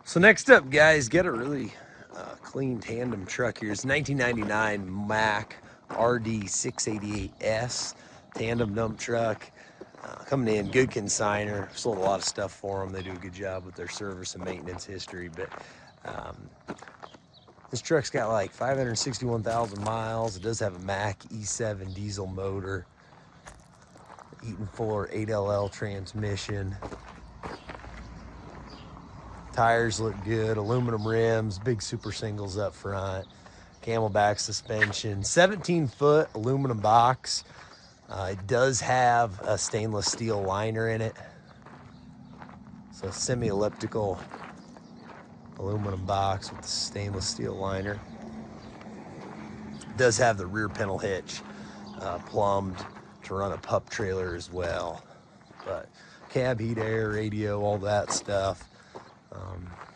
So next up, guys, get a really clean tandem truck here. It's 1999 Mack RD688S tandem dump truck. Coming in, good consignor. Sold a lot of stuff for them. They do a good job with their service and maintenance history. But this truck's got like 561,000 miles. It does have a Mack E7 diesel motor, Eaton Fuller 8LL transmission. Tires look good, aluminum rims, big super singles up front, camelback suspension, 17-foot aluminum box. It does have a stainless steel liner in it. So semi-elliptical aluminum box with the stainless steel liner. It does have the rear pintle hitch plumbed to run a pup trailer as well. But cab heat, air, radio, all that stuff.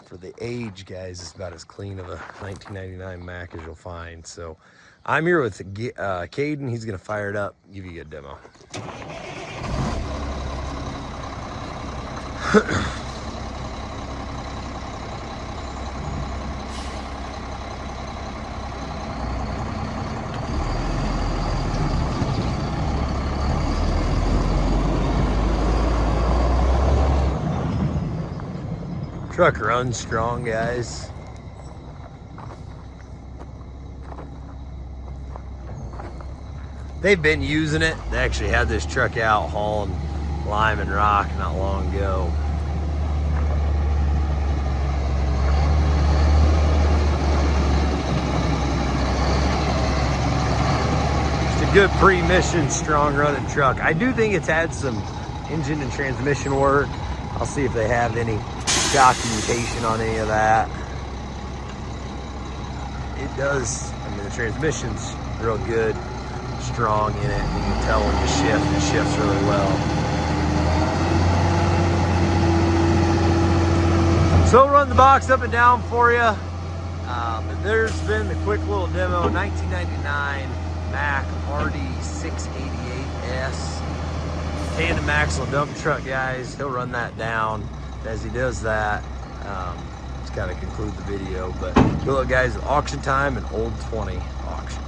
For the age, guys, it's about as clean of a 1999 Mack as you'll find. So I'm here with Caden. He's gonna fire it up, give you a good demo. Truck runs strong, guys. They've been using it. They actually had this truck out hauling lime and rock not long ago. Just a good pre-mission, strong running truck. I do think it's had some engine and transmission work. I'll see if they have any documentation on any of that. It does, I mean, the transmission's real good, strong in it. You can tell when you shift, it shifts really well. So we'll run the box up and down for you. But there's been the quick little demo, 1999 Mack RD688S tandem axle dump truck, guys. He'll run that down. As he does that, just kind of conclude the video. But good luck, guys. Auction time and Old 20 auction.